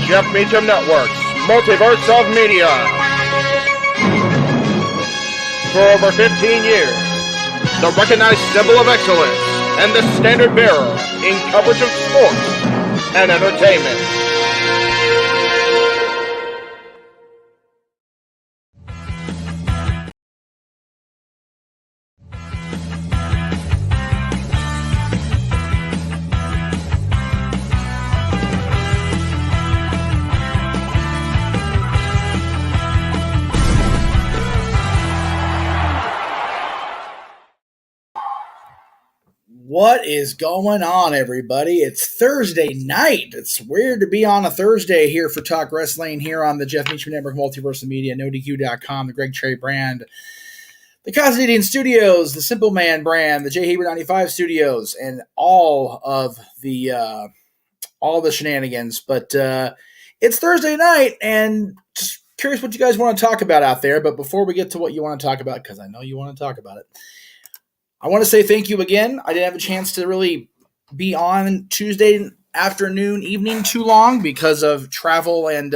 Jeff Meacham Network's Multiverse of Media. For over 15 years, the recognized symbol of excellence and the standard bearer in coverage of sports and entertainment. What is going on, everybody? It's Thursday night. It's weird to be on a Thursday here for Talk Wrestling here on the Jeff Meacham Network, Multiverse of Media, NoDQ.com, the Greg Cherry brand, the Cosmedian Studios, the Simple Man brand, the J Haber 95 Studios, and all the shenanigans. But it's Thursday night, and just curious what you guys want to talk about out there. But before we get to what you want to talk about, because I know you want to talk about it, I want to say thank you again. I didn't have a chance to really be on Tuesday afternoon, evening too long because of travel and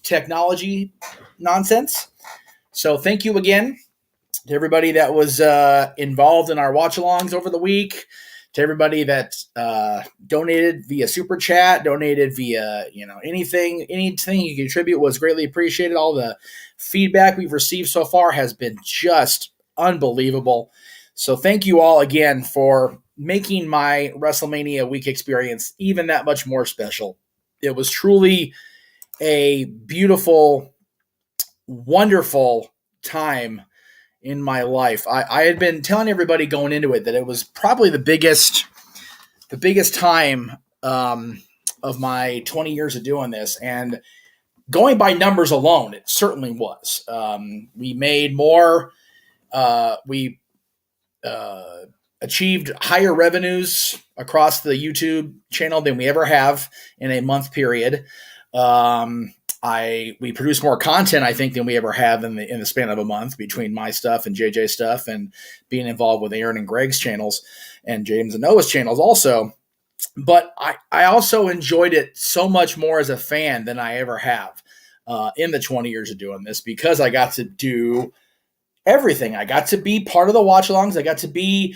technology nonsense. So thank you again to everybody that was involved in our watch-alongs over the week, to everybody that donated via Super Chat, donated via, anything you contribute was greatly appreciated. All the feedback we've received so far has been just unbelievable. So thank you all again for making my WrestleMania week experience even that much more special. It was truly a beautiful, wonderful time in my life. I had been telling everybody going into it that it was probably the biggest time of my 20 years of doing this. And going by numbers alone, it certainly was. We made more. We achieved higher revenues across the YouTube channel than we ever have in a month period. We produced more content, I think, than we ever have in the span of a month between my stuff and JJ stuff and being involved with Aaron and Greg's channels and James and Noah's channels also. But I also enjoyed it so much more as a fan than I ever have in the 20 years of doing this, because I got to do everything. I got to be part of the watch-alongs. I got to be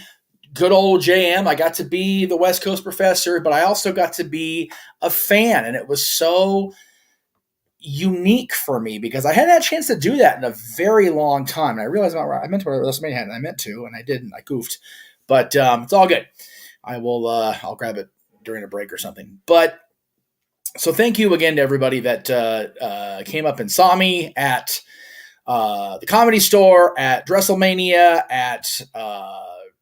good old JM. I got to be the West Coast professor, but I also got to be a fan. And it was so unique for me because I hadn't had a chance to do that in a very long time. And I realized I meant to WrestleMania had, and I meant to, and I didn't. I goofed. But it's all good. I'll grab it during a break or something. But so thank you again to everybody that came up and saw me at the Comedy Store, at WrestleMania, at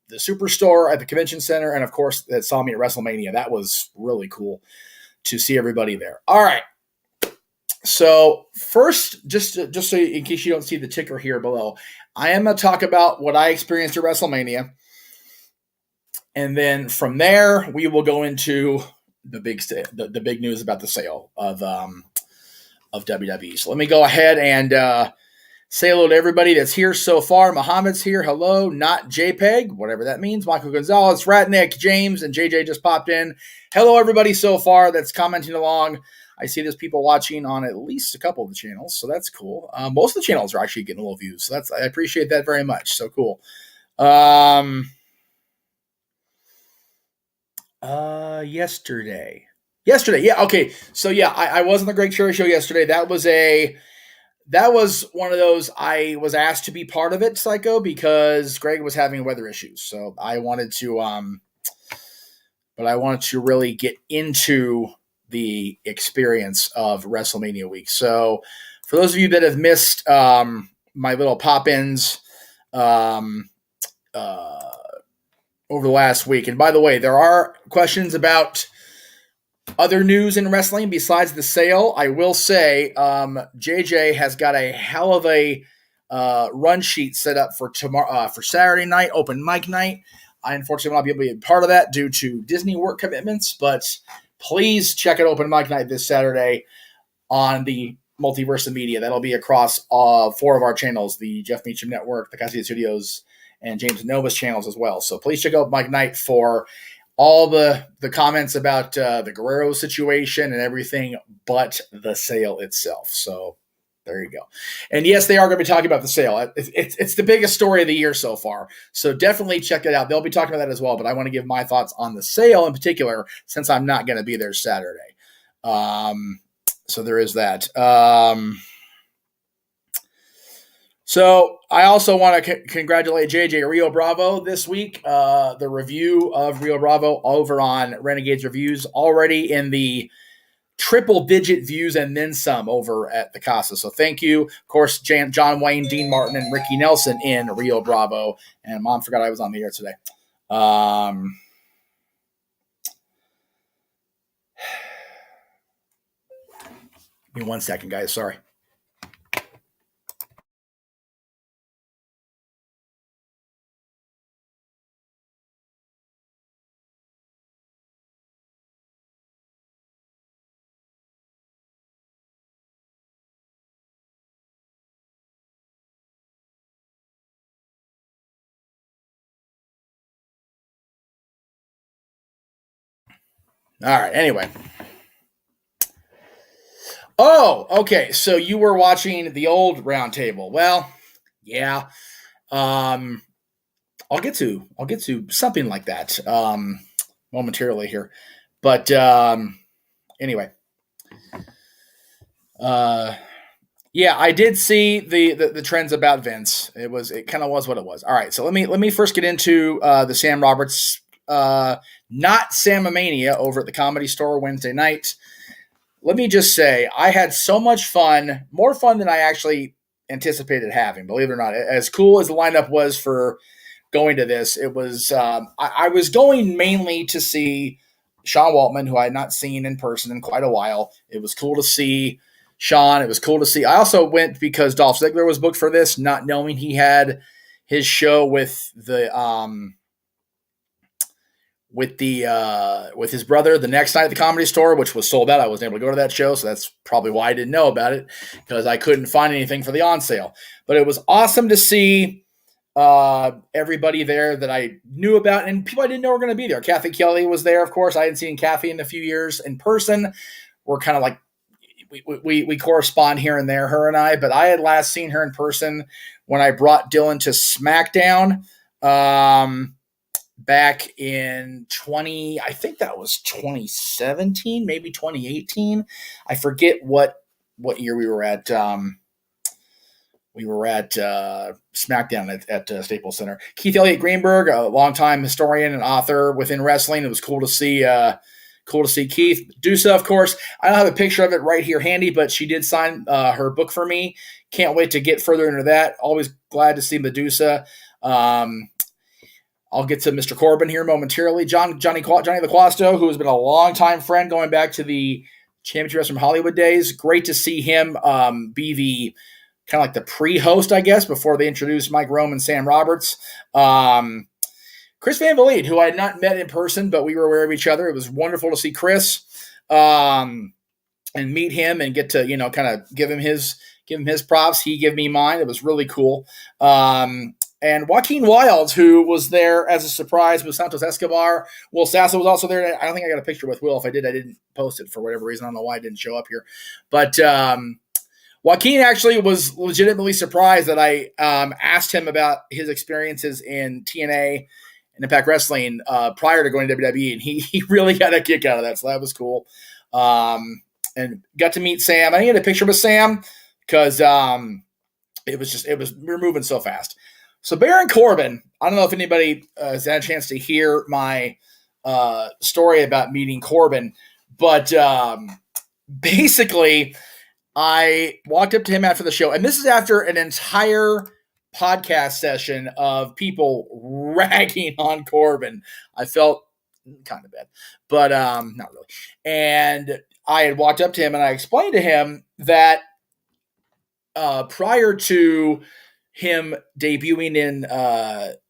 the Superstore, at the Convention Center, and of course that saw me at WrestleMania. That was really cool to see everybody there. All right. So first, just so in case you don't see the ticker here below, I am going to talk about what I experienced at WrestleMania, and then from there we will go into the big news about the sale of WWE. So let me go ahead and say hello to everybody that's here so far. Muhammad's here. Hello. Not JPEG, whatever that means. Michael Gonzalez, Ratnick, James, and JJ just popped in. Hello, everybody so far that's commenting along. I see there's people watching on at least a couple of the channels, so that's cool. Most of the channels are actually getting low views, so I appreciate that very much. So cool. Yesterday. Yeah. Okay. So yeah, I was on the Greg Cherry Show yesterday. That was one of those, I was asked to be part of it, Psycho, because Greg was having weather issues. So I wanted to really get into the experience of WrestleMania week. So for those of you that have missed my little pop-ins over the last week, and by the way, there are questions about other news in wrestling besides the sale. I will say JJ has got a hell of a run sheet set up for tomorrow, for Saturday night, open mic night. I unfortunately will not be able to be a part of that due to Disney work commitments, but please check out open mic night this Saturday on the Multiverse of Media. That'll be across 4 of our channels, the Jeff Meacham Network, the Cosmedian Studios, and James Nova's channels as well. So please check out Mike Knight for all the comments about the Guerrero situation and everything, but the sale itself. So there you go. And yes, they are going to be talking about the sale. It's the biggest story of the year so far. So definitely check it out. They'll be talking about that as well. But I want to give my thoughts on the sale in particular, since I'm not going to be there Saturday. So there is that. So I also want to congratulate JJ Rio Bravo this week. The review of Rio Bravo over on Renegades Reviews already in the triple-digit views and then some over at the Casa. So thank you. Of course, John Wayne, Dean Martin, and Ricky Nelson in Rio Bravo. And Mom forgot I was on the air today. Give me 1 second, guys. Sorry. All right. Anyway. Oh, okay. So you were watching the old roundtable. Well, yeah. I'll get to something like that momentarily here. But anyway. Yeah, I did see the trends about Vince. It kind of was what it was. All right, so let me first get into the Sam Roberts, not Samomania over at the Comedy Store Wednesday night. Let me just say, I had so much fun, more fun than I actually anticipated having. Believe it or not, as cool as the lineup was for going to this, it was. I was going mainly to see Sean Waltman, who I had not seen in person in quite a while. It was cool to see Sean. It was cool to see. I also went because Dolph Ziggler was booked for this, not knowing he had his show with his brother the next night at the Comedy Store, which was sold out. I wasn't able to go to that show, so that's probably why I didn't know about it, because I couldn't find anything for the on sale. But it was awesome to see everybody there that I knew about and people I didn't know were going to be there. Kathy Kelly was there, of course. I hadn't seen Kathy in a few years in person. We're kind of like we correspond here and there, her and I, but I had last seen her in person when I brought Dylan to SmackDown back in I think that was 2017, maybe 2018. I forget what year we were at. We were at SmackDown at Staples Center. Keith Elliott Greenberg, a longtime historian and author within wrestling. It was cool to see. Cool to see Keith. Medusa, of course. I don't have a picture of it right here handy, but she did sign her book for me. Can't wait to get further into that. Always glad to see Medusa. I'll get to Mr. Corbin here momentarily. Johnny LaQuasto, who has been a longtime friend going back to the Championship Wrestling from Hollywood days. Great to see him be the kind of like the pre-host, I guess, before they introduced Mike Rome and Sam Roberts. Chris Van Vliet, who I had not met in person, but we were aware of each other. It was wonderful to see Chris and meet him and get to, kind of give him his props. He gave me mine. It was really cool. And Joaquin Wilds, who was there as a surprise with Santos Escobar. Will Sasso was also there. I don't think I got a picture with Will. If I did, I didn't post it for whatever reason. I don't know why it didn't show up here. But Joaquin actually was legitimately surprised that I asked him about his experiences in TNA and Impact Wrestling prior to going to WWE, and he really got a kick out of that, so that was cool. And got to meet Sam. I didn't get a picture with Sam because we were moving so fast. So Baron Corbin, I don't know if anybody has had a chance to hear my story about meeting Corbin, but basically I walked up to him after the show, and this is after an entire podcast session of people ragging on Corbin. I felt kind of bad, but not really. And I had walked up to him and I explained to him that prior to him debuting in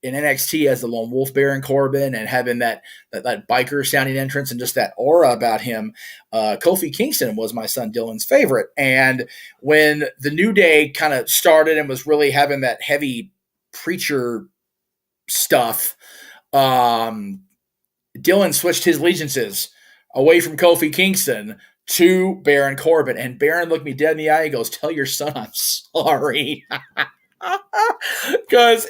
NXT as the Lone Wolf Baron Corbin and having that biker sounding entrance and just that aura about him, Kofi Kingston was my son Dylan's favorite. And when the New Day kind of started and was really having that heavy preacher stuff, Dylan switched his allegiances away from Kofi Kingston to Baron Corbin. And Baron looked me dead in the eye and goes, tell your son I'm sorry. Because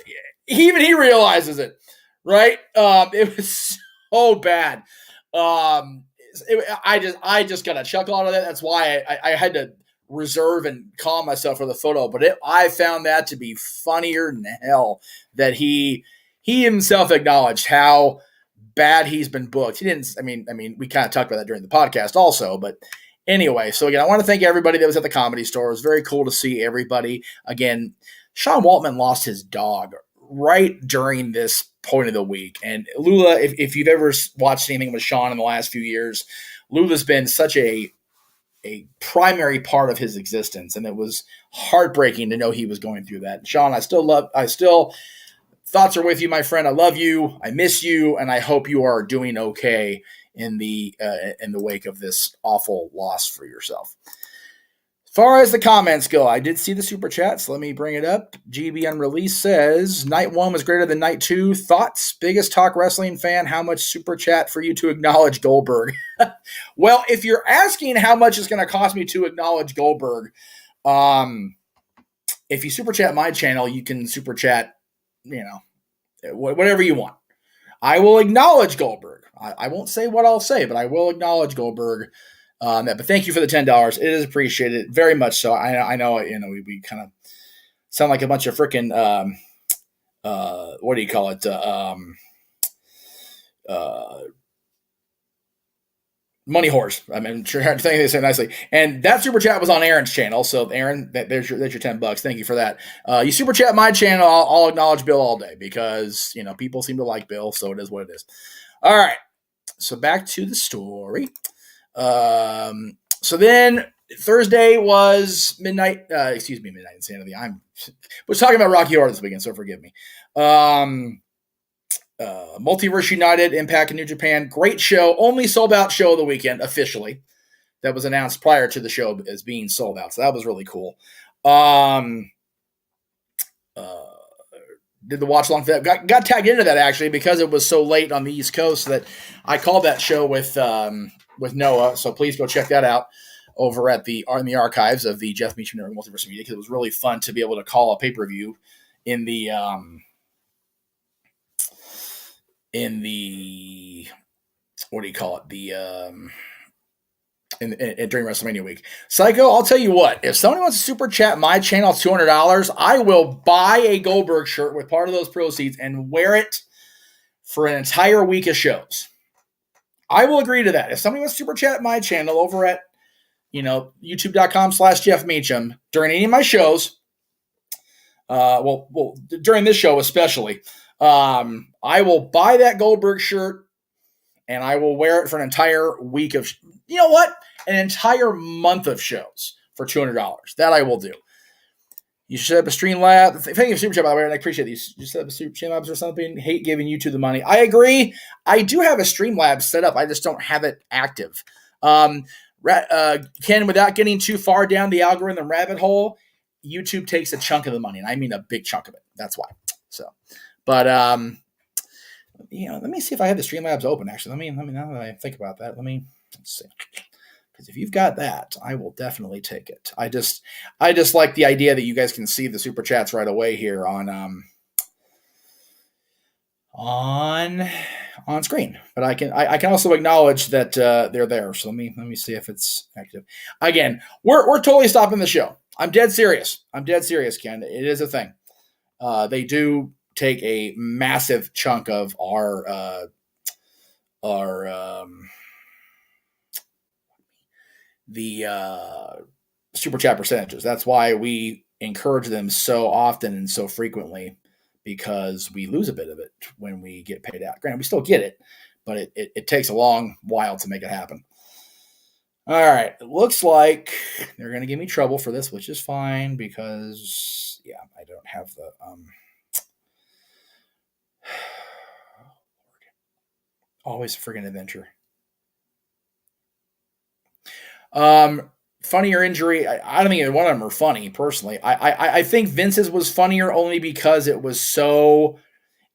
even he realizes it, right? It was so bad. I just got a chuckle out of that. That's why I had to reserve and calm myself for the photo. But I found that to be funnier than hell that he himself acknowledged how bad he's been booked. He didn't. I mean, we kind of talked about that during the podcast also. But anyway, so again, I want to thank everybody that was at the Comedy Store. It was very cool to see everybody. Again, Sean Waltman lost his dog right during this point of the week. And Lula, if you've ever watched anything with Sean in the last few years, Lula's been such a primary part of his existence. And it was heartbreaking to know he was going through that. Sean, thoughts are with you, my friend. I love you. I miss you. And I hope you are doing okay in the wake of this awful loss for yourself. As far as the comments go, I did see the super chats. Let me bring it up. GB Unreleased says, Night 1 was greater than Night 2. Thoughts? Biggest talk wrestling fan. How much super chat for you to acknowledge Goldberg? Well, if you're asking how much it's going to cost me to acknowledge Goldberg, if you super chat my channel, you can super chat, whatever you want. I will acknowledge Goldberg. I won't say what I'll say, but I will acknowledge Goldberg. But thank you for the $10. It is appreciated very much. So I know, we kind of sound like a bunch of freaking, what do you call it? Money whores. I mean, trying to think this nicely. And that super chat was on Aaron's channel. So Aaron, there's your $10. Thank you for that. You super chat my channel. I'll acknowledge Bill all day because, people seem to like Bill. So it is what it is. All right. So back to the story. So then Thursday was Midnight Insanity. I was talking about Rocky Horror this weekend, so forgive me. Multiverse United, Impact, and New Japan. Great show. Only sold out show of the weekend, officially. That was announced prior to the show as being sold out. So that was really cool. Did the watch along for that. Got tagged into that actually because it was so late on the East Coast that I called that show with Noah. So please go check that out over in the archives of the Jeff Meacham Network Multiverse Media because it was really fun to be able to call a pay-per-view in the what do you call it? During WrestleMania week. Psycho, I'll tell you what, if somebody wants to super chat my channel $200, I will buy a Goldberg shirt with part of those proceeds and wear it for an entire week of shows. I will agree to that. If somebody wants to super chat my channel over at, youtube.com/Jeff Meacham during any of my shows, during this show especially, I will buy that Goldberg shirt and I will wear it for an entire week of, an entire month of shows for $200. That I will do. You should set up a Streamlabs. Thank you for super chat, by the way, and I appreciate these. You set up a Streamlabs or something. Hate giving YouTube the money. I agree. I do have a Streamlabs set up. I just don't have it active. Ken, without getting too far down the algorithm rabbit hole, YouTube takes a chunk of the money, and I mean a big chunk of it. That's why. So, but let me see if I have the Streamlabs open. Actually, let me now that I think about that, let's see. Because if you've got that, I will definitely take it. I just like the idea that you guys can see the super chats right away here on screen. But I can also acknowledge that they're there. So let me see if it's active. Again, we're totally stopping the show. I'm dead serious, Ken. It is a thing. They do take a massive chunk of our super chat percentages. That's why we encourage them so often and so frequently, because we lose a bit of it when we get paid out. Granted, we still get it, but it takes a long while to make it happen. All right. It looks like they're going to give me trouble for this, which is fine because, I don't have the always a friggin' adventure. Funny or injury, I don't think either one of them are funny, personally. I think Vince's was funnier only because it was so...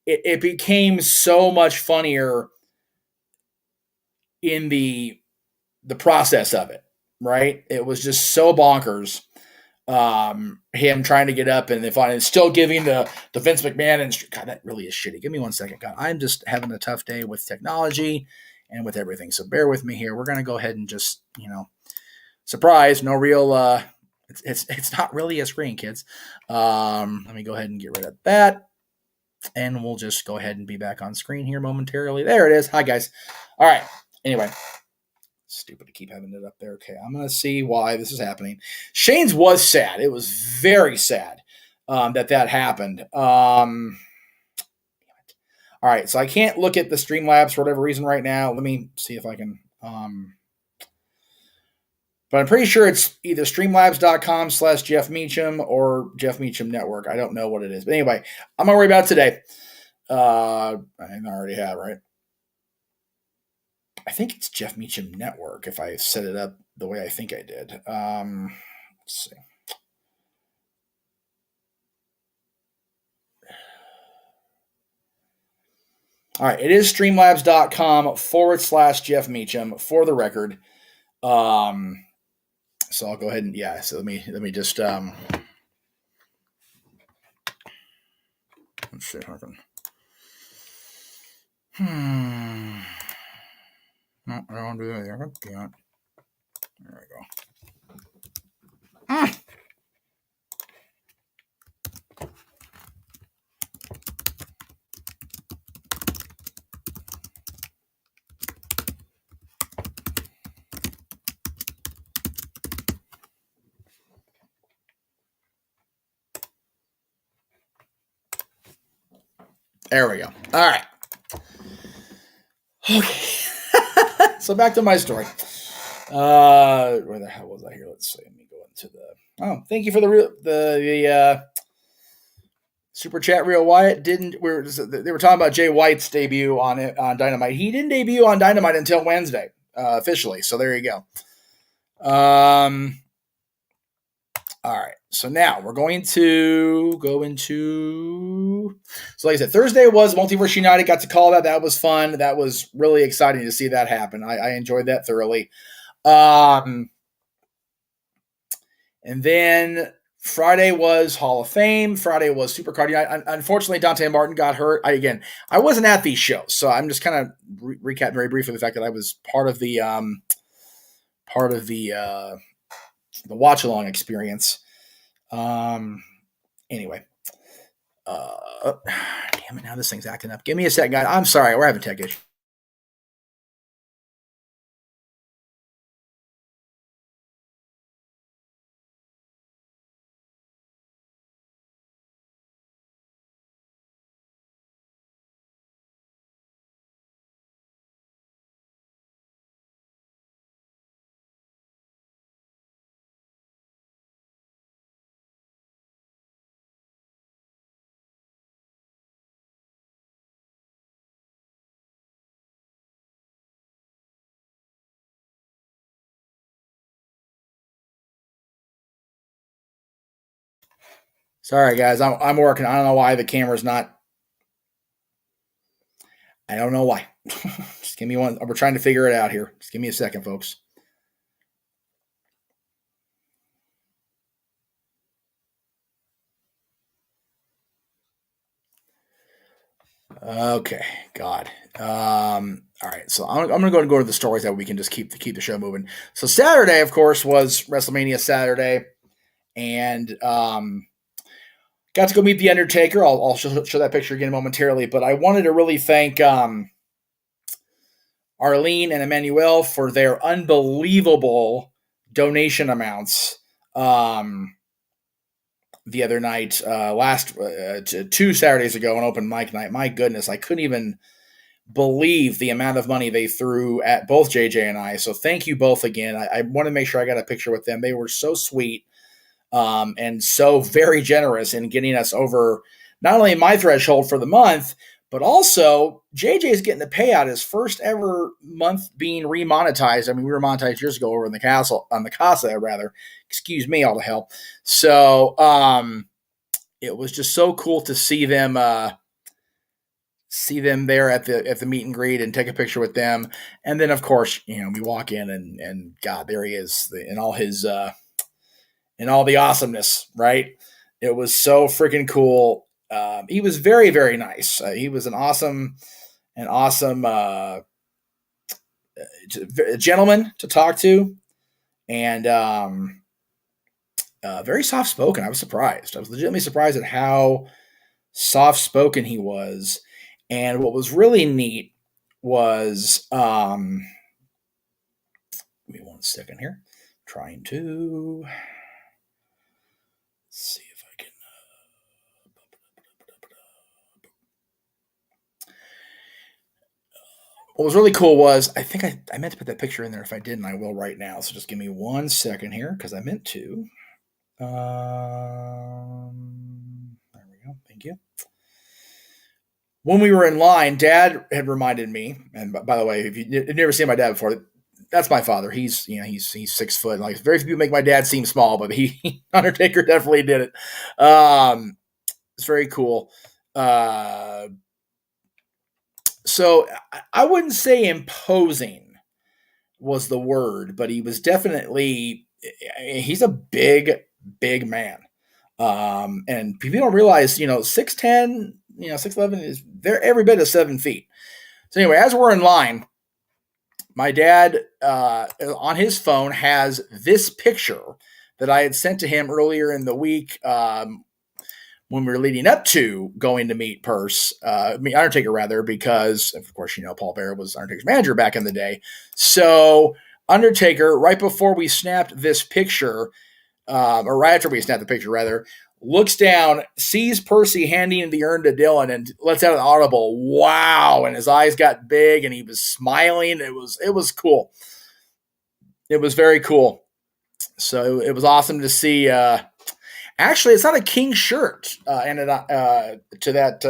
It became so much funnier in the process of it, right? It was just so bonkers. Him trying to get up and and still giving the Vince McMahon and God, that really is shitty. Give me 1 second. God, I'm just having a tough day with technology and with everything. So bear with me here. We're gonna go ahead and just, surprise, no real it's not really a screen, kids. Let me go ahead and get rid of that. And we'll just go ahead and be back on screen here momentarily. There it is. Hi guys. All right. Anyway. Stupid to keep having it up there. Okay, I'm going to see why this is happening. Shane's was sad. It was very sad that happened. All right, so I can't look at the Streamlabs for whatever reason right now. Let me see if I can. But I'm pretty sure it's either streamlabs.com/Jeff Meacham or Jeff Meacham Network. I don't know what it is. But anyway, I'm going to worry about it today. I already have, right? I think it's Jeff Meacham Network if I set it up the way I think I did. Let's see. All right, it is streamlabs.com/Jeff Meacham for the record. So I'll go ahead and so let me just let's see if I can. No, I don't want to do that there. There we go. There we go. All right. Okay. So back to my story. Where the hell was I here? Let's see. Let me go into the. Oh, thank you for the super chat. Real Wyatt they were talking about Jay White's debut on Dynamite. He didn't debut on Dynamite until Wednesday officially. So there you go. All right. So now we're going to go into. So like I said, Thursday was Multiverse United. Got to call that. That was fun. That was really exciting to see that happen. I enjoyed that thoroughly. And then Friday was Hall of Fame. Friday was Supercard United. Unfortunately, Dante Martin got hurt. I wasn't at these shows, so I'm just kind of recap very briefly the fact that I was part of the watch along experience. Anyway, damn it! Now this thing's acting up. Give me a second, guys. I'm sorry, we're having tech issues. Sorry, guys. I'm working. I don't know why the camera's not. I don't know why. Just give me one. We're trying to figure it out here. Just give me a second, folks. Okay, God. All right, so I'm going to go to the stories that we can just keep the show moving. So Saturday, of course, was WrestleMania Saturday, and got to go meet the Undertaker. I'll show that picture again momentarily, but I wanted to really thank Arlene and Emmanuel for their unbelievable donation amounts. The other night, 2 Saturdays ago on open mic night. My goodness, I couldn't even believe the amount of money they threw at both JJ and I. So thank you both again. I want to make sure I got a picture with them. They were so sweet and so very generous in getting us over not only my threshold for the month, but also JJ is getting the payout, his first ever month being remonetized. I mean, we were monetized years ago over in the Casa rather. Excuse me, all the hell. So it was just so cool to see them see them there at the meet and greet and take a picture with them. And then of course, we walk in and God, there he is in all his in all the awesomeness, right? It was so freaking cool. He was very, very nice. He was an awesome gentleman to talk to, and very soft spoken. I was surprised. I was legitimately surprised at how soft spoken he was. And what was really neat was, give me 1 second here, trying to see if I can. What was really cool was, I think I meant to put that picture in there. If I didn't, I will right now. So just give me 1 second here because I meant to. There we go. Thank you. When we were in line, Dad had reminded me, and by the way, if you've never seen my dad before, that's my father. He's 6 foot. Like very few people make my dad seem small, but Undertaker definitely did it. It's very cool. So I wouldn't say imposing was the word, but he was definitely, he's a big, big man. And people don't realize, 6'10", 6'11" is they're every bit of 7 feet. So anyway, as we're in line, my dad on his phone has this picture that I had sent to him earlier in the week when we were leading up to going to meet Undertaker rather, because of course, Paul Bearer was Undertaker's manager back in the day. So Undertaker, right before we snapped this picture, or right after we snapped the picture rather, looks down, sees Percy handing the urn to Dylan, and lets out an audible "wow!" And his eyes got big, and he was smiling. It was cool. It was very cool. So it was awesome to see. Actually, it's not a King shirt, to that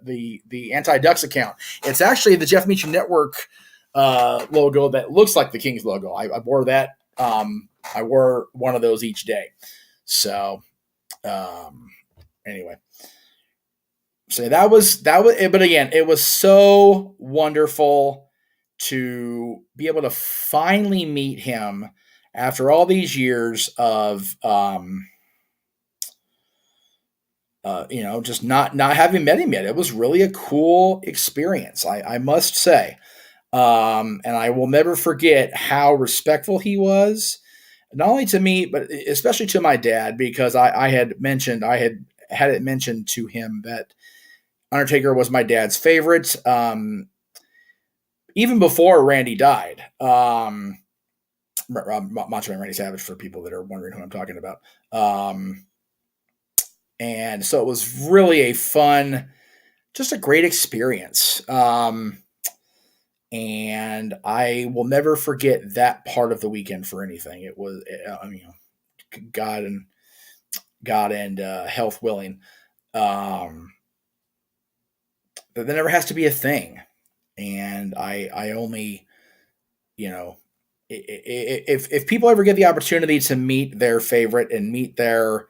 the Anti-Ducks account. It's actually the Jeff Meacham Network logo that looks like the King's logo. I wore that. I wore one of those each day. So anyway, so that was. But again, it was so wonderful to be able to finally meet him after all these years of just not having met him yet. It was really a cool experience, I must say. And I will never forget how respectful he was, not only to me, but especially to my dad, because I had had it mentioned to him that Undertaker was my dad's favorite, even before Randy died. Macho Man Randy Savage, for people that are wondering who I'm talking about. And so it was really a fun, just a great experience. And I will never forget that part of the weekend for anything. It was, God and health willing. But there never has to be a thing. And I only, if people ever get the opportunity to meet their favorite and meet their,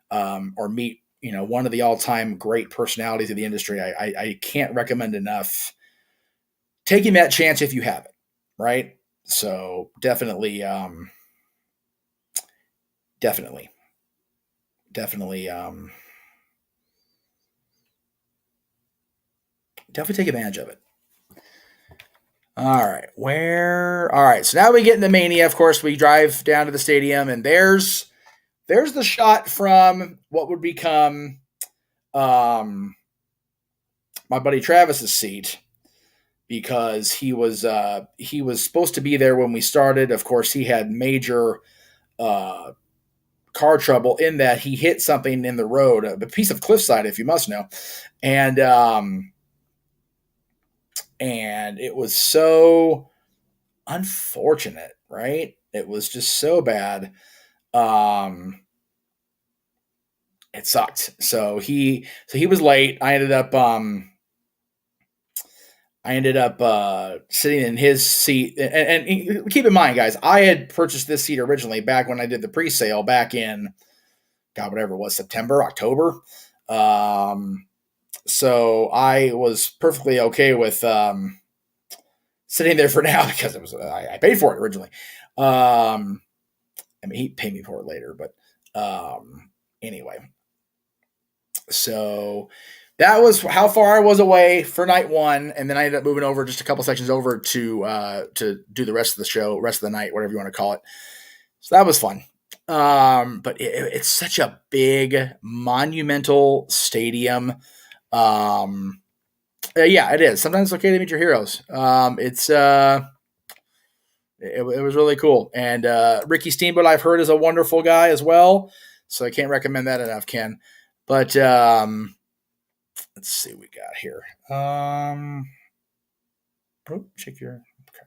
or meet, one of the all-time great personalities of the industry, I can't recommend enough taking that chance if you have it, right? So definitely take advantage of it. All right. So now we get into Mania. Of course, we drive down to the stadium, and there's the shot from what would become my buddy Travis's seat, because he was supposed to be there when we started. Of course, he had major car trouble in that he hit something in the road, a piece of cliffside, if you must know, and it was so unfortunate, right? It was just so bad. It sucked. So he was late. I ended up sitting in his seat, and keep in mind, guys, I had purchased this seat originally back when I did the pre-sale back in, God, whatever it was, September, October. So I was perfectly okay with sitting there for now because it was I paid for it originally. I mean, he paid me for it later, but anyway. So that was how far I was away for night one, and then I ended up moving over just a couple sections over to do the rest of the show, rest of the night, whatever you want to call it. So that was fun. But it's such a big, monumental stadium. Yeah, it is. Sometimes it's okay to meet your heroes. It was really cool. And Ricky Steamboat, I've heard, is a wonderful guy as well. So I can't recommend that enough, Ken. But let's see what we got here. Check your. Okay.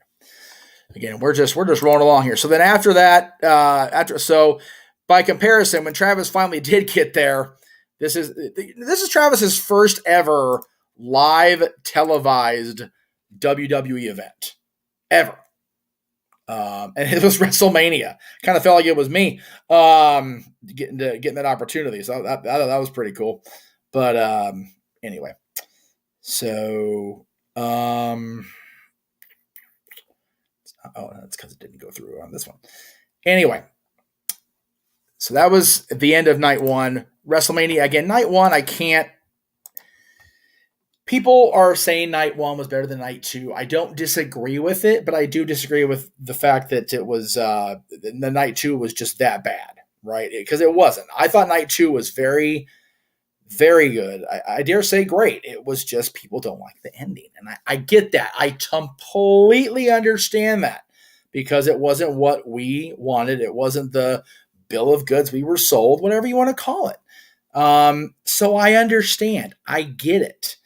Again, we're just rolling along here. So then after that, by comparison, when Travis finally did get there, this is Travis's first ever live televised WWE event ever. And it was WrestleMania. Kind of felt like it was me getting that opportunity. So that was pretty cool. But anyway, so oh, that's because it didn't go through on this one. Anyway, so that was the end of night one. WrestleMania again. Night one, I can't. People are saying night one was better than night two. I don't disagree with it, but I do disagree with the fact that it was the night two was just that bad, right? Because it wasn't. I thought night two was very, very good. I dare say great. It was just people don't like the ending. And I get that. I completely understand that because it wasn't what we wanted. It wasn't the bill of goods we were sold, whatever you want to call it. So I understand. I get it.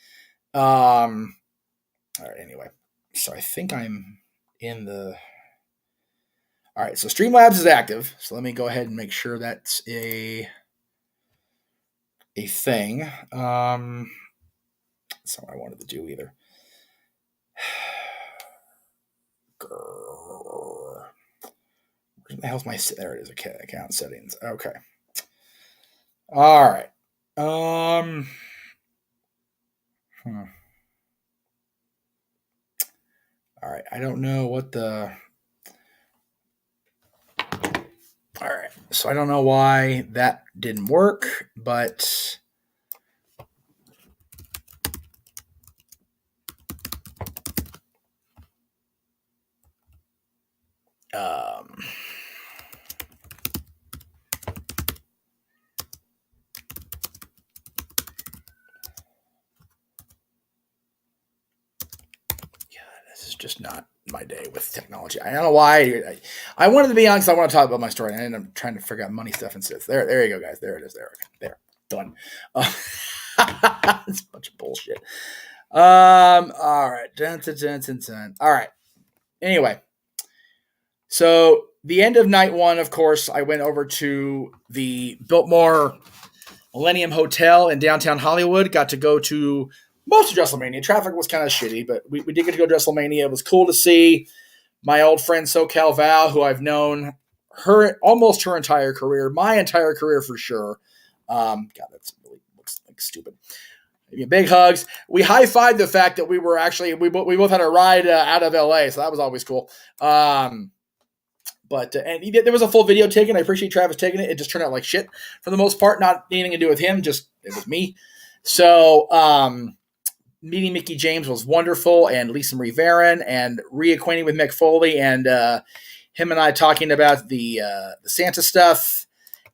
All right, anyway. So I think I'm in the. All right, so Streamlabs is active. So let me go ahead and make sure that's a thing. That's not what I wanted to do either. Where the hell's my. There it is. Okay, account settings. Okay. All right. All right. I don't know what the. All right. So I don't know why that didn't work, but. This is just not my day with technology. I don't know why. I wanted to be on because I want to talk about my story. I ended up trying to figure out money stuff and stuff. There you go, guys. There it is. There. Done. It's a bunch of bullshit. All right. Dun. All right. Anyway, so the end of night one, of course, I went over to the Biltmore Millennium Hotel in downtown Hollywood. Got to go to most of WrestleMania. Traffic was kind of shitty, but we did get to go to WrestleMania. It was cool to see my old friend SoCal Val, who I've known almost her entire career, my entire career for sure. God, that's really looks like stupid. Big hugs. We high-fived the fact that we both had a ride out of LA, so that was always cool. But there was a full video taken. I appreciate Travis taking it. It just turned out like shit for the most part. Not anything to do with him. Just it was me. So meeting Mickie James was wonderful, and Lisa Marie Varon, and reacquainting with Mick Foley, and him and I talking about the Santa stuff,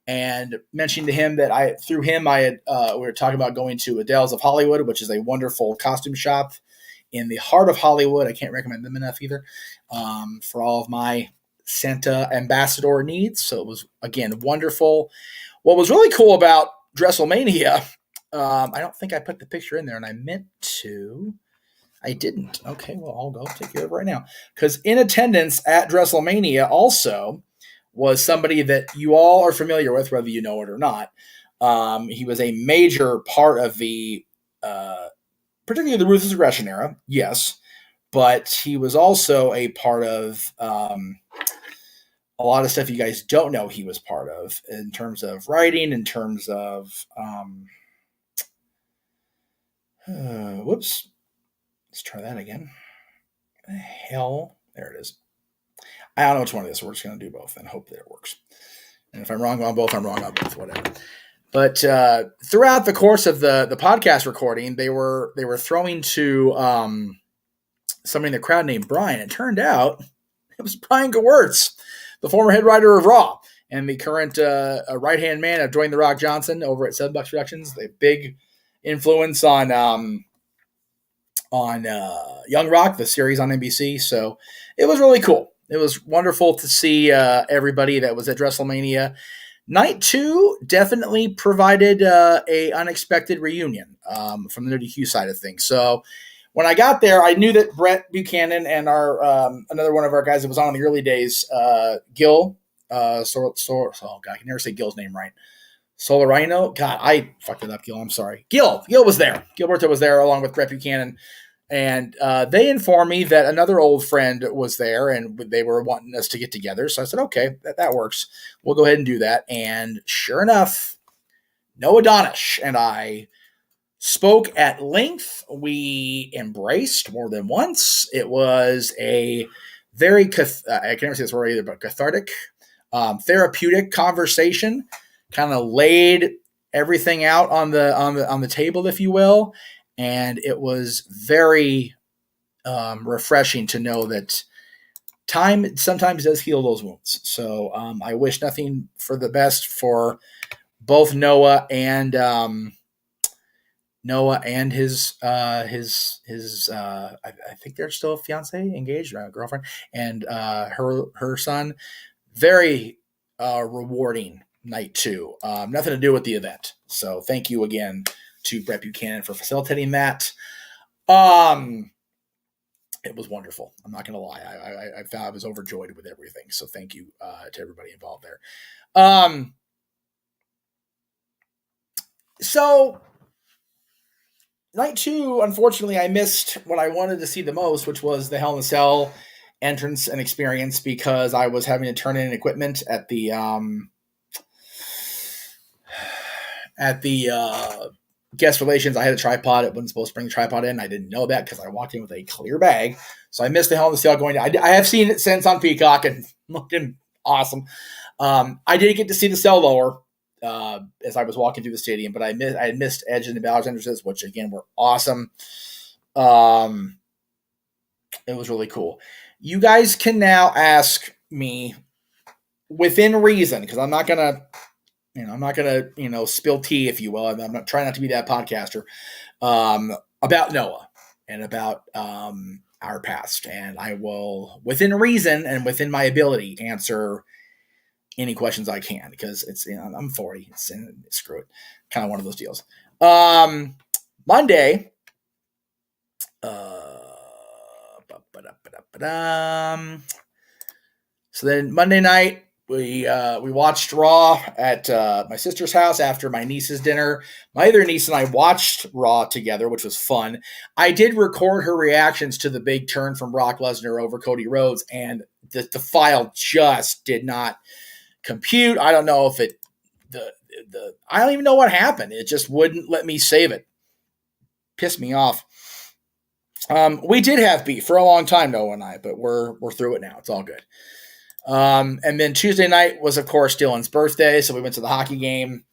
and mentioning to him that through him we were talking about going to Adele's of Hollywood, which is a wonderful costume shop in the heart of Hollywood. I can't recommend them enough either for all of my Santa ambassador needs. So it was, again, wonderful. What was really cool about WrestleMania, I don't think I put the picture in there, and I meant to. I didn't. Okay, well, I'll go take care of it right now. Because in attendance at WrestleMania also was somebody that you all are familiar with, whether you know it or not. He was a major part of the, particularly the Ruthless Aggression era, yes, but he was also a part of a lot of stuff you guys don't know he was part of in terms of writing, in terms of Whoops. Let's try that again. The hell? There it is. I don't know which one it is, so we're just going to do both and hope that it works. And if I'm wrong on both, I'm wrong on both, whatever. But throughout the course of the podcast recording, they were throwing to somebody in the crowd named Brian. It turned out it was Brian Gewirtz, the former head writer of Raw and the current right-hand man of Dwayne The Rock Johnson over at $7 Productions. They have big influence on Young Rock, the series on NBC. So it was really cool. It was wonderful to see everybody that was at WrestleMania. Night 2 definitely provided a unexpected reunion from the NWQ side of things. So when I got there, I knew that Brett Buchanan and our another one of our guys that was on in the early days, Gil, oh God, I can never say Gil's name right. Solarino? God, I fucked it up, Gil. I'm sorry. Gil was there. Gilberto was there along with Brett Buchanan. And they informed me that another old friend was there and they were wanting us to get together. So I said, okay, that works. We'll go ahead and do that. And sure enough, Noah Donish and I spoke at length. We embraced more than once. It was a very, I can't never say this word either, but cathartic, therapeutic conversation. Kind of laid everything out on the table, if you will. And it was very refreshing to know that time sometimes does heal those wounds. So I wish nothing for the best for both Noah and his I think they're still fiance, engaged, girlfriend, and her son. Very rewarding night 2. Nothing to do with the event. So thank you again to Brett Buchanan for facilitating that. It was wonderful. I'm not going to lie. I found I was overjoyed with everything. So thank you to everybody involved there. So night 2, unfortunately, I missed what I wanted to see the most, which was the Hell in a Cell entrance and experience because I was having to turn in equipment at the guest relations. I had a tripod. It wasn't supposed to bring the tripod in. I didn't know that because I walked in with a clear bag. So I missed the Hell in a Cell going down. I have seen it since on Peacock and looking awesome. I did get to see the cell lower as I was walking through the stadium, but I missed Edge and the Balor's entrances, which again were awesome. It was really cool. You guys can now ask me within reason, because I'm not gonna spill tea, if you will. I'm not trying not to be that podcaster, about Noah and about our past. And I will, within reason and within my ability, answer any questions I can, because I'm 40. Screw it. Kind of one of those deals. Monday, so then Monday night, we watched Raw at my sister's house after my niece's dinner. My other niece and I watched Raw together, which was fun. I did record her reactions to the big turn from Brock Lesnar over Cody Rhodes, and the file just did not compute. I don't know if I don't even know what happened. It just wouldn't let me save it. Pissed me off. We did have beef for a long time, Noah and I, but we're through it now. It's all good. And then Tuesday night was, of course, Dylan's birthday, so we went to the hockey game.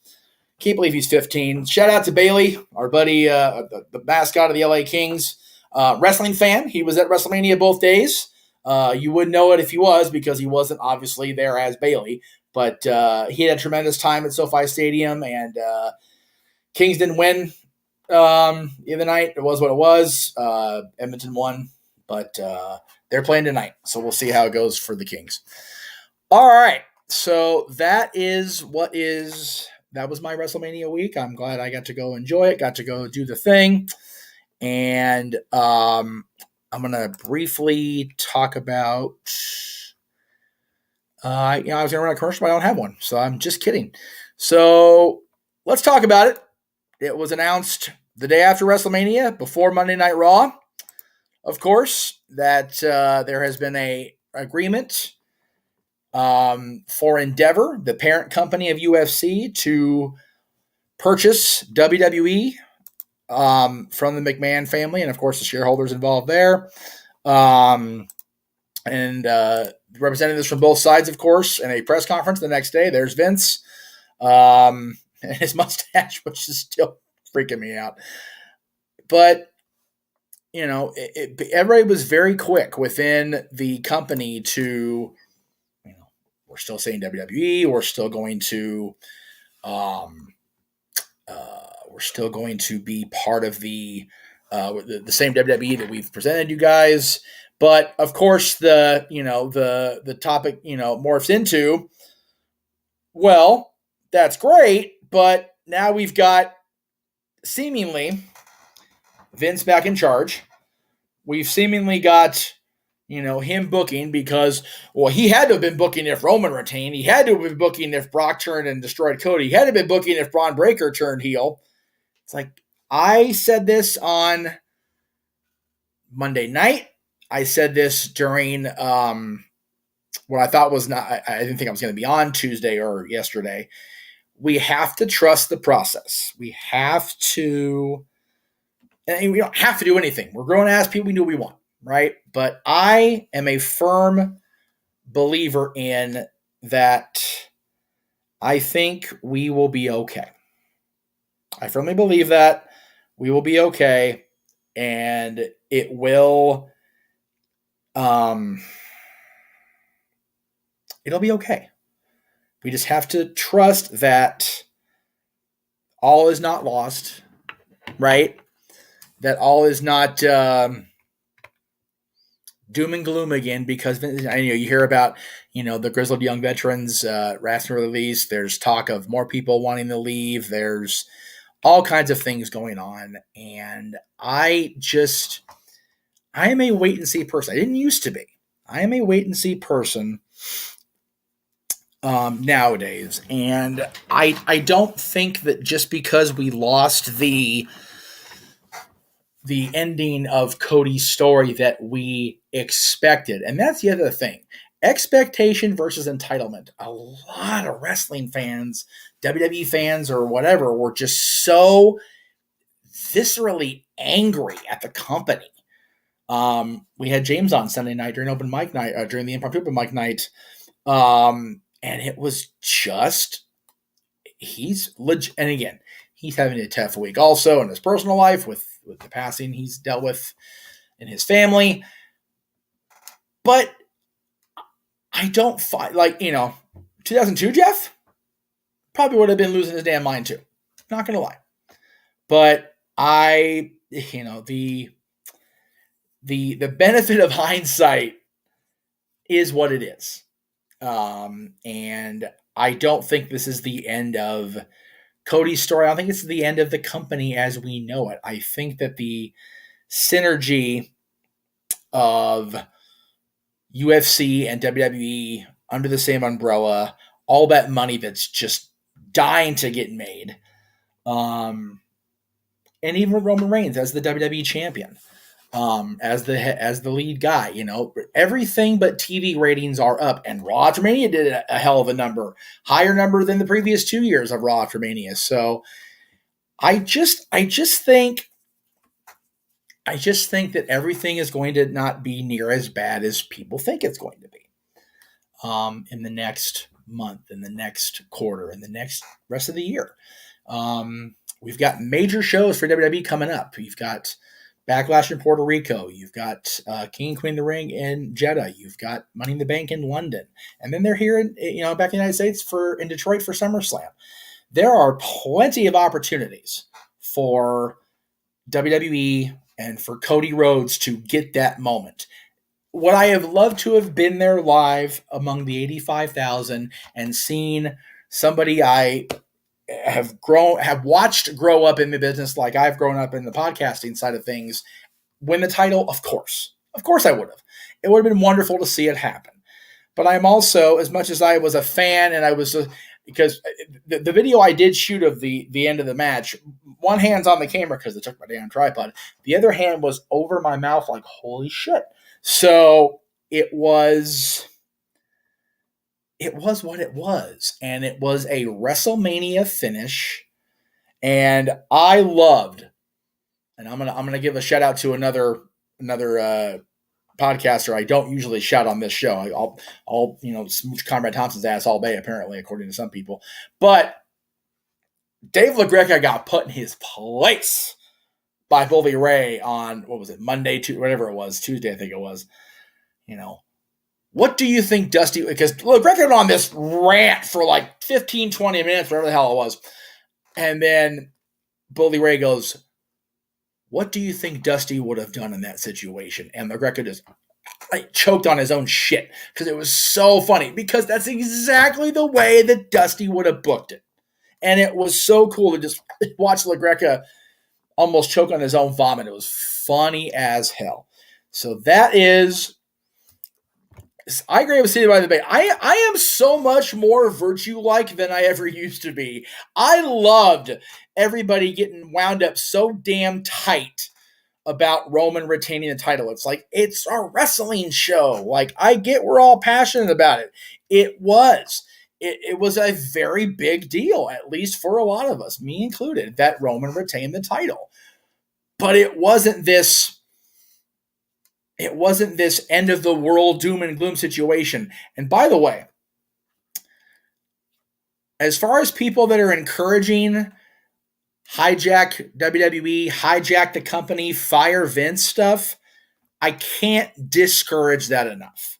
Can't believe he's 15. Shout out to Bailey, our buddy, the mascot of the LA Kings, wrestling fan. He was at WrestleMania both days. You wouldn't know it if he was, because he wasn't obviously there as Bailey, but he had a tremendous time at SoFi Stadium, and Kings didn't win the other night. It was what it was. Edmonton won, but they're playing tonight, so we'll see how it goes for the Kings. All right, so that was my WrestleMania week. I'm glad I got to go enjoy it, got to go do the thing, and I'm going to briefly talk about I was going to run a commercial, but I don't have one, so I'm just kidding. So let's talk about it. It was announced the day after WrestleMania, before Monday Night Raw, of course, that there has been an agreement for Endeavor, the parent company of UFC, to purchase WWE from the McMahon family, and of course the shareholders involved there. And representatives from both sides, of course, in a press conference the next day. There's Vince, and his mustache, which is still freaking me out. But everybody was very quick within the company to, we're still saying WWE. We're still going to, be part of the same WWE that we've presented you guys. But of course, the topic morphs into, well, that's great, but now we've got seemingly Vince back in charge. We've seemingly got him booking because, well, he had to have been booking if Roman retained. He had to have been booking if Brock turned and destroyed Cody. He had to have been booking if Braun Breaker turned heel. It's like, I said this on Monday night. I said this during what I thought was not, I didn't think I was going to be on Tuesday or yesterday. We have to trust the process. We have to, and we don't have to do anything. We're grown ass people. We do what we want, right? But I am a firm believer in that. I think we will be okay. I firmly believe that we will be okay, and it will, it'll be okay. We just have to trust that all is not lost, right? That all is not doom and gloom again, because you hear about the grizzled young veterans asking for release. There's talk of more people wanting to leave. There's all kinds of things going on, and I am a wait and see person. I didn't used to be. I am a wait and see person nowadays, and I don't think that just because we lost the ending of Cody's story that we expected. And that's the other thing. Expectation versus entitlement. A lot of wrestling fans, WWE fans or whatever, were just so viscerally angry at the company. We had James on Sunday night during open mic night, during the impromptu open mic night. And it was just, he's legit. And again, he's having a tough week also in his personal life with the passing he's dealt with in his family. But I don't find, 2002 Jeff probably would have been losing his damn mind too. Not going to lie. But the benefit of hindsight is what it is. And I don't think this is the end of Cody's story. I don't think it's the end of the company as we know it. I think that the synergy of UFC and WWE under the same umbrella, all that money that's just dying to get made, and even Roman Reigns as the WWE champion, as the lead guy, everything but TV ratings are up, and Raw After Mania did a hell of a number, higher number than the previous 2 years of Raw After Mania. So I just think that everything is going to not be near as bad as people think it's going to be in the next month, in the next quarter, in the next rest of the year. We've got major shows for WWE coming up. You've got Backlash in Puerto Rico. You've got King and Queen of the Ring in Jeddah. You've got Money in the Bank in London. And then they're here back in the United States in Detroit for SummerSlam. There are plenty of opportunities for WWE and for Cody Rhodes to get that moment. Would I have loved to have been there live among the 85,000 and seen somebody I have watched grow up in the business like I've grown up in the podcasting side of things win the title? Of course I would have. It would have been wonderful to see it happen. But I'm also, as much as I was a fan, and I was because the video I did shoot of the end of the match, one hand's on the camera because it took my damn tripod. The other hand was over my mouth like, holy shit. So it was what it was. And it was a WrestleMania finish. And I loved and I'm gonna give a shout out to another podcaster I don't usually shout on this show. I'll smooch Conrad Thompson's ass all day, apparently, according to some people. But Dave LaGreca got put in his place by Bully Ray on, what was it, Monday, whatever it was, Tuesday, I think it was. What do you think Dusty, because LaGreca went on this rant for like 15, 20 minutes, whatever the hell it was. And then Bully Ray goes, what do you think Dusty would have done in that situation? And LaGreca just choked on his own shit because it was so funny, because that's exactly the way that Dusty would have booked it. And it was so cool to just watch LaGreca almost choke on his own vomit. It was funny as hell. So that is, I agree with City by the Bay. I am so much more virtue-like than I ever used to be. I loved everybody getting wound up so damn tight about Roman retaining the title. It's like, it's a wrestling show. Like, I get we're all passionate about it. It was. It was a very big deal, at least for a lot of us, me included, that Roman retained the title. But it wasn't this end of the world doom and gloom situation. And by the way, as far as people that are encouraging hijack WWE, hijack the company, fire Vince stuff, I can't discourage that enough.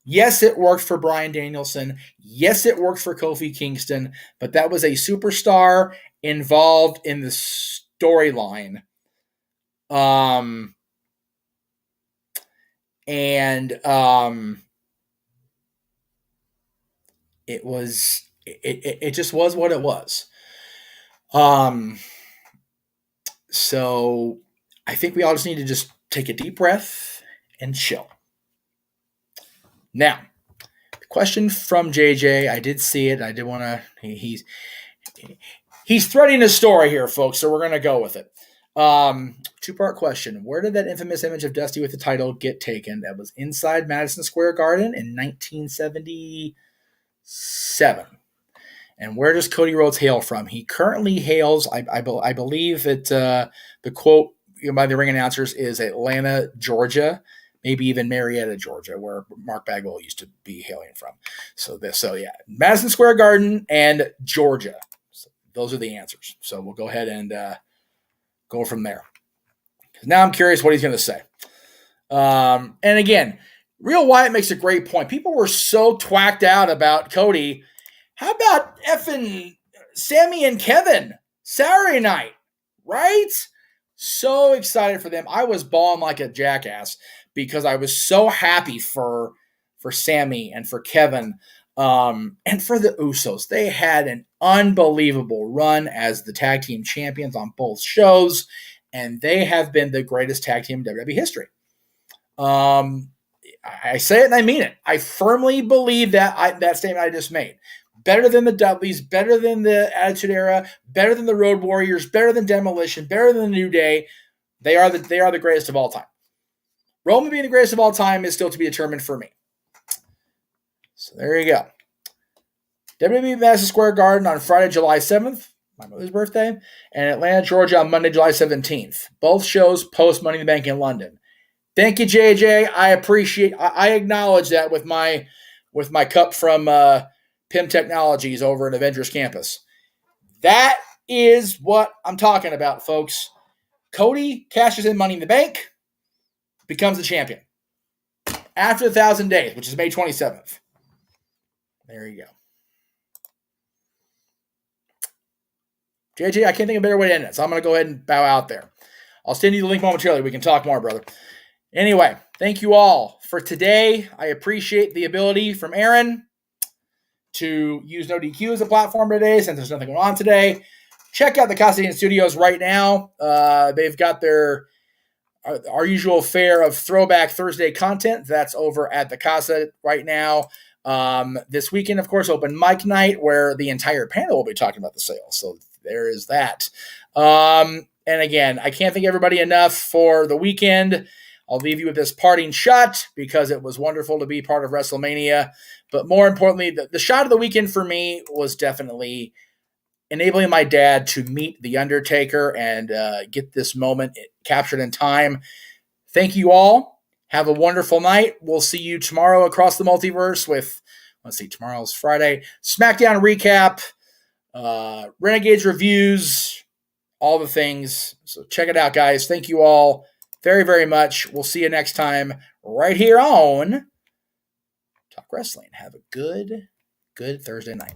Yes, it worked for Bryan Danielson. Yes, it worked for Kofi Kingston, but that was a superstar involved in the storyline. It just was what it was. So I think we all just need to just take a deep breath and chill. Now, the question from JJ, I did see it. I did want to, he's threading a story here, folks, so we're going to go with it. Two-part question. Where did that infamous image of Dusty with the title get taken? That was inside Madison Square Garden in 1977. And where does Cody Rhodes hail from? He currently hails, I believe that the quote by the ring announcers is Atlanta, Georgia, maybe even Marietta, Georgia, where Mark Bagwell used to be hailing from. So yeah, Madison Square Garden and Georgia. So those are the answers. So we'll go ahead and go from there. Now I'm curious what he's going to say. And again, Real Wyatt makes a great point. People were so twacked out about Cody. How about effing Sammy and Kevin Saturday night, right? So excited for them. I was bawling like a jackass because I was so happy for Sammy and for Kevin and for the Usos. They had an unbelievable run as the tag team champions on both shows, and they have been the greatest tag team in WWE history. I say it and I mean it. I firmly believe that statement I just made. Better than the Dudleys, better than the Attitude Era, better than the Road Warriors, better than Demolition, better than the New Day. They are the greatest of all time. Roman being the greatest of all time is still to be determined for me. So there you go. WWE Madison Square Garden on Friday, July 7th, my mother's birthday, and Atlanta, Georgia on Monday, July 17th. Both shows post Money in the Bank in London. Thank you, JJ. I acknowledge that with my cup from PIM Technologies over at Avengers Campus. That is what I'm talking about, folks. Cody cashes in Money in the Bank, becomes the champion. After 1,000 days, which is May 27th. There you go. JJ, I can't think of a better way to end it, so I'm going to go ahead and bow out there. I'll send you the link momentarily. We can talk more, brother. Anyway, thank you all for today. I appreciate the ability from Aaron to use No DQ as a platform today since there's nothing going on today. Check out the Casa Studios right now. They've got our usual fare of Throwback Thursday content. That's over at the Casa right now. This weekend, of course, open mic night where the entire panel will be talking about the sales. So there is that. And again, I can't thank everybody enough for the weekend. I'll leave you with this parting shot because it was wonderful to be part of WrestleMania. But more importantly, the shot of the weekend for me was definitely enabling my dad to meet The Undertaker and get this moment captured in time. Thank you all. Have a wonderful night. We'll see you tomorrow across the multiverse with, let's see, tomorrow's Friday, SmackDown recap, Renegades reviews, all the things. So check it out, guys. Thank you all very, very much. We'll see you next time right here on Talk Wrestling. Have a good Thursday night.